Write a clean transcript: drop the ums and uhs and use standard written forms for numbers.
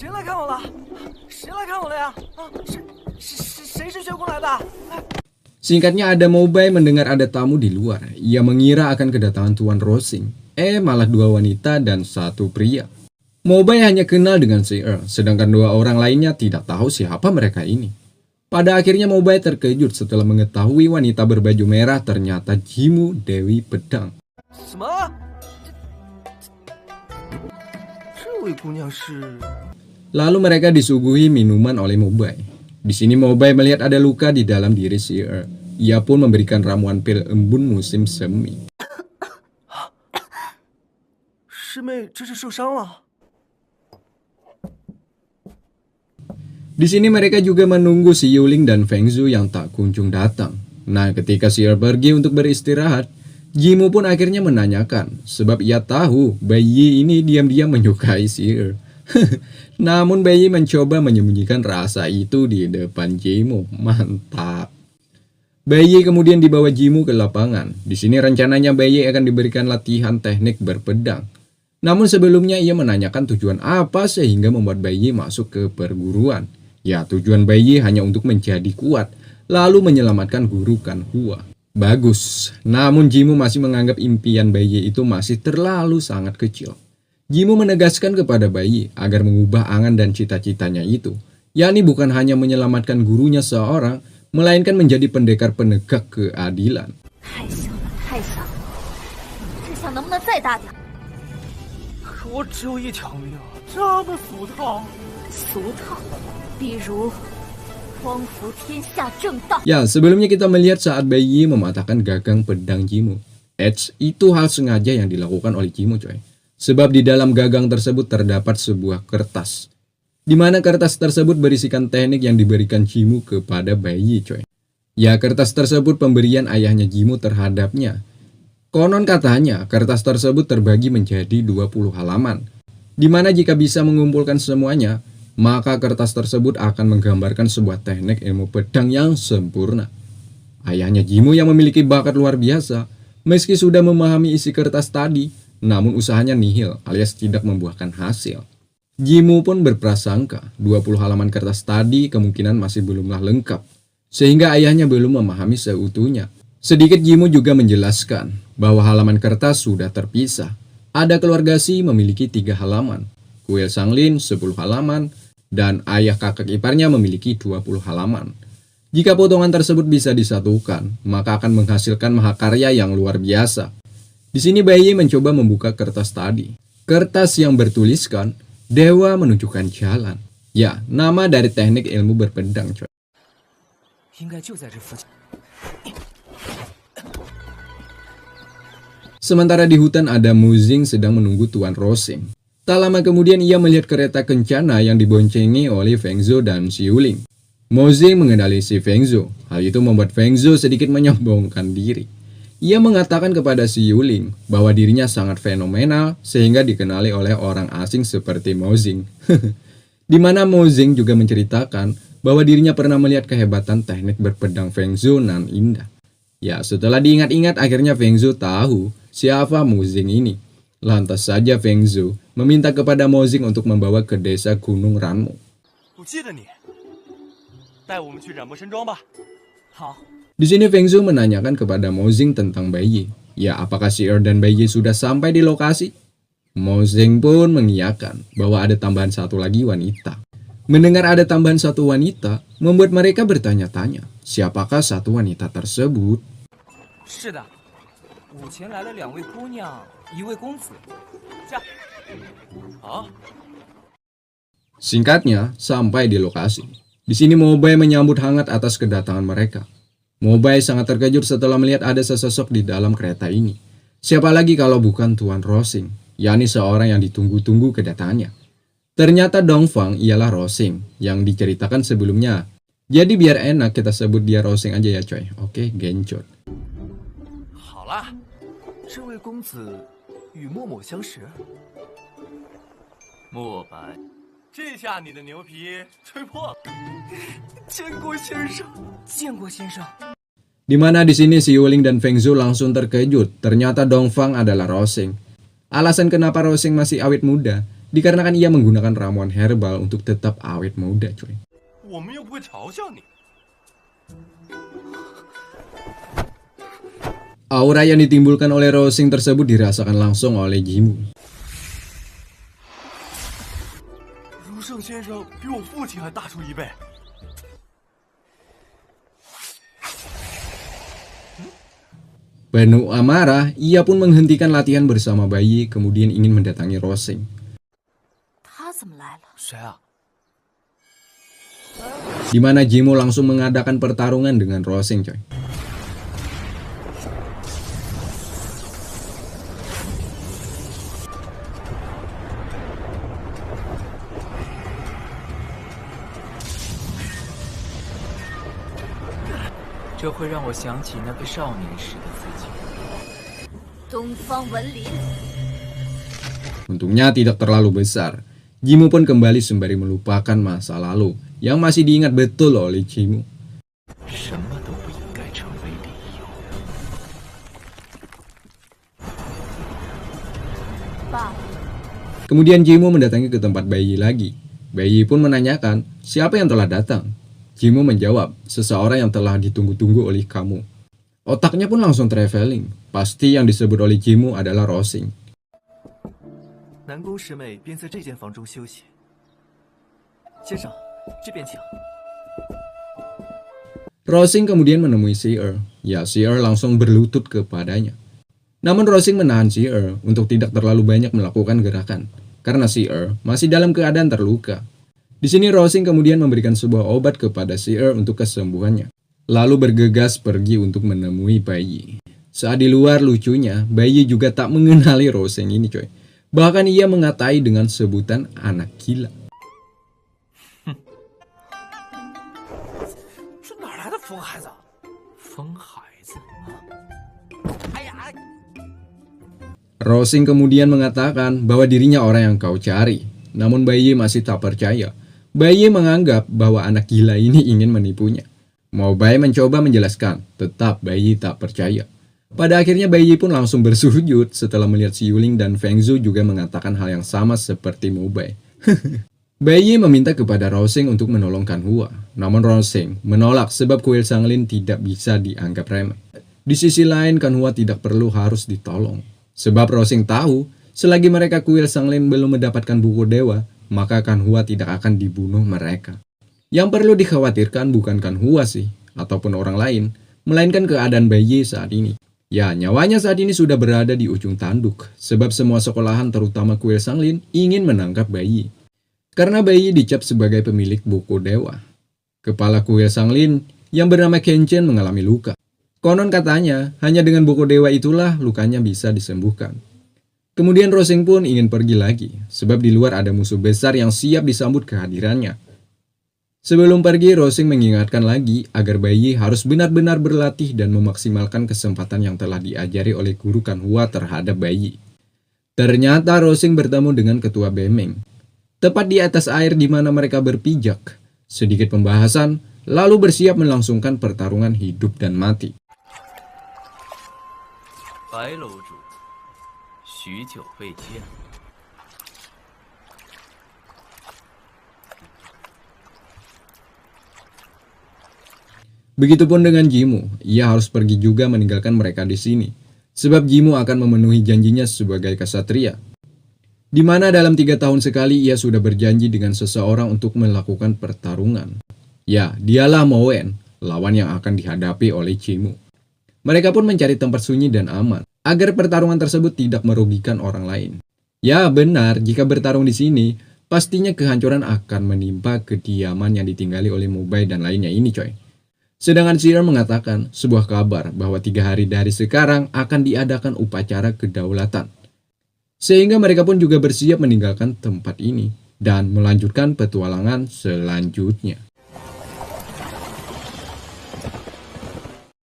谁来看我了？谁来看我了呀？谁是学宫来的？ Singkatnya ada Mobay mendengar ada tamu di luar. Ia mengira akan kedatangan Tuan Rosing. Malah dua wanita dan satu pria. Mobay hanya kenal dengan Seer, sedangkan dua orang lainnya tidak tahu siapa mereka ini. Pada akhirnya Mobay terkejut setelah mengetahui wanita berbaju merah ternyata Jimu Dewi Pedang. Lalu mereka disuguhi minuman oleh Mobay. Di sini Mobay melihat ada luka di dalam diri Seer. Ia pun memberikan ramuan pil embun musim semi. Di sini mereka juga menunggu si Yuling dan Feng Zhu yang tak kunjung datang. Nah, ketika Seer pergi untuk beristirahat, Jimu pun akhirnya menanyakan, sebab ia tahu bayi ini diam-diam menyukai Seer. Namun bayi mencoba menyembunyikan rasa itu di depan Jimu. Mantap. Bayi kemudian dibawa Jimu ke lapangan. Di sini rencananya bayi akan diberikan latihan teknik berpedang. Namun sebelumnya ia menanyakan tujuan apa sehingga membuat bayi masuk ke perguruan. Ya, tujuan bayi hanya untuk menjadi kuat, lalu menyelamatkan guru Kanhua. Bagus. Namun Jimu masih menganggap impian bayi itu masih terlalu sangat kecil. Jimu menegaskan kepada bayi agar mengubah angan dan cita-citanya itu, yakni bukan hanya menyelamatkan gurunya seorang, melainkan menjadi pendekar penegak keadilan. Ya, sebelumnya kita melihat saat bayi mematahkan gagang pedang Jimu. Itu hal sengaja yang dilakukan oleh Jimu, coy. Sebab di dalam gagang tersebut terdapat sebuah kertas, di mana kertas tersebut berisikan teknik yang diberikan Jimu kepada bayi, coy. Ya, kertas tersebut pemberian ayahnya Jimu terhadapnya. Konon katanya, kertas tersebut terbagi menjadi 20 halaman, di mana jika bisa mengumpulkan semuanya, maka kertas tersebut akan menggambarkan sebuah teknik ilmu pedang yang sempurna. Ayahnya Jimu yang memiliki bakat luar biasa, meski sudah memahami isi kertas tadi, namun usahanya nihil alias tidak membuahkan hasil. Jimu pun berprasangka 20 halaman kertas tadi kemungkinan masih belumlah lengkap, sehingga ayahnya belum memahami seutuhnya. Sedikit Jimu juga menjelaskan bahwa halaman kertas sudah terpisah. Ada keluarga Si memiliki 3 halaman, kuil Sanglin 10 halaman, dan ayah kakak iparnya memiliki 20 halaman. Jika potongan tersebut bisa disatukan, maka akan menghasilkan mahakarya yang luar biasa. Di sini bayi mencoba membuka kertas tadi. Kertas yang bertuliskan Dewa Menunjukkan Jalan. Ya, nama dari teknik ilmu berpedang, coy. Sementara di hutan ada Muzing sedang menunggu Tuan Rosing. Tak lama kemudian ia melihat kereta kencana yang diboncengi oleh Feng Zhou dan si Yuling. Muzing mengenali si Feng Zhou. Hal itu membuat Feng Zhou sedikit menyombongkan diri. Ia mengatakan kepada si Yuling bahwa dirinya sangat fenomenal sehingga dikenali oleh orang asing seperti Muzing. Di mana Muzing juga menceritakan bahwa dirinya pernah melihat kehebatan teknik berpedang Feng Zhou nan indah. Ya, setelah diingat-ingat akhirnya Feng Zhou tahu siapa Muzing ini. Lantas saja Feng Zhou meminta kepada Muzing untuk membawa ke desa Gunung Ranmu. Di sini Feng Zhou menanyakan kepada Muzing tentang bayi. Ya, apakah Seer dan bayi sudah sampai di lokasi? Muzing pun mengiyakan bahwa ada tambahan satu lagi wanita. Mendengar ada tambahan satu wanita, membuat mereka bertanya-tanya, siapakah satu wanita tersebut? Singkatnya, sampai di lokasi. Di sini Mobay menyambut hangat atas kedatangan mereka. Mobay sangat terkejut setelah melihat ada sesosok di dalam kereta ini. Siapa lagi kalau bukan Tuan Rosing, yakni seorang yang ditunggu-tunggu kedatangannya. Ternyata Dongfang ialah Rosing yang diceritakan sebelumnya. Jadi biar enak kita sebut dia Rosing aja ya coy. Oke, gencot. Di mana di sini si Yuling dan Feng Zhou langsung terkejut. Ternyata Dongfang adalah Rosing. Alasan kenapa Roseng masih awet muda dikarenakan ia menggunakan ramuan herbal untuk tetap awet muda, coy. 我们又不会嘲笑你。 Aura yang ditimbulkan oleh Roseng tersebut dirasakan langsung oleh Jimu. 如圣先生比我父亲还大出1倍。 Penuh amarah, ia pun menghentikan latihan bersama bayi kemudian ingin mendatangi Roseng. 他怎么来了？ 谁啊？ Di mana Jimu langsung mengadakan pertarungan dengan Roseng, coy. “这会让我想起那个少年时的自己。” 东方文林， Untungnya tidak terlalu besar. Jimu pun kembali sembari melupakan masa lalu yang masih diingat betul oleh Jimu. 什么都不应该成为理由。 爸， Kemudian Jimu mendatangi ke tempat bayi lagi. Bayi pun menanyakan siapa yang telah datang. Jimu menjawab, seseorang yang telah ditunggu-tunggu oleh kamu. Otaknya pun langsung traveling. Pasti yang disebut oleh Jimu adalah Roseng. 南宫师妹便在这间房中休息。先生，这边请。 Roseng kemudian menemui Seer. Ya, Seer langsung berlutut kepadanya. Namun Roseng menahan Seer untuk tidak terlalu banyak melakukan gerakan. Karena Seer masih dalam keadaan terluka. Di sini Roseng kemudian memberikan sebuah obat kepada Seer untuk kesembuhannya. Lalu bergegas pergi untuk menemui bayi. Saat di luar lucunya, bayi juga tak mengenali Roseng ini, coy. Bahkan ia mengatai dengan sebutan anak gila. 这哪来的疯孩子？疯孩子， 哎呀！ Roseng kemudian mengatakan bahwa dirinya orang yang kau cari. Namun bayi masih tak percaya. Bayi menganggap bahwa anak gila ini ingin menipunya. Mobai mencoba menjelaskan, tetap bayi tak percaya. Pada akhirnya bayi pun langsung bersujud setelah melihat si Yuling dan Feng Zhu juga mengatakan hal yang sama seperti Mobai. Bayi meminta kepada Roseng untuk menolong Kanhua. Namun Roseng menolak sebab kuil Sanglin tidak bisa dianggap remeh. Di sisi lain Kanhua tidak perlu harus ditolong. Sebab Roseng tahu selagi mereka kuil Sanglin belum mendapatkan buku dewa, maka Kanhua tidak akan dibunuh mereka. Yang perlu dikhawatirkan bukan Kanhua sih, ataupun orang lain, melainkan keadaan bayi saat ini. Ya, nyawanya saat ini sudah berada di ujung tanduk, sebab semua sekolahan terutama kuil Sanglin ingin menangkap bayi. Karena bayi dicap sebagai pemilik buku dewa. Kepala kuil Sanglin yang bernama Kenchen mengalami luka. Konon katanya, hanya dengan buku dewa itulah lukanya bisa disembuhkan. Kemudian Roseng pun ingin pergi lagi, sebab di luar ada musuh besar yang siap disambut kehadirannya. Sebelum pergi, Roseng mengingatkan lagi agar bayi harus benar-benar berlatih dan memaksimalkan kesempatan yang telah diajari oleh guru Kanhua terhadap bayi. Ternyata Roseng bertemu dengan ketua Bemeng. Tepat di atas air di mana mereka berpijak. Sedikit pembahasan, lalu bersiap melangsungkan pertarungan hidup dan mati. 白楼主子，许久未见。 Begitupun dengan Jimu, ia harus pergi juga meninggalkan mereka di sini, sebab Jimu akan memenuhi janjinya sebagai ksatria. Di mana dalam 3 tahun sekali ia sudah berjanji dengan seseorang untuk melakukan pertarungan. Ya, dialah Mowen, lawan yang akan dihadapi oleh Jimu. Mereka pun mencari tempat sunyi dan aman, agar pertarungan tersebut tidak merugikan orang lain. Ya, benar, jika bertarung di sini, pastinya kehancuran akan menimpa kediaman yang ditinggali oleh Mobai dan lainnya ini, coy. Sedangkan Seer mengatakan sebuah kabar bahwa 3 hari dari sekarang akan diadakan upacara kedaulatan. Sehingga mereka pun juga bersiap meninggalkan tempat ini dan melanjutkan petualangan selanjutnya.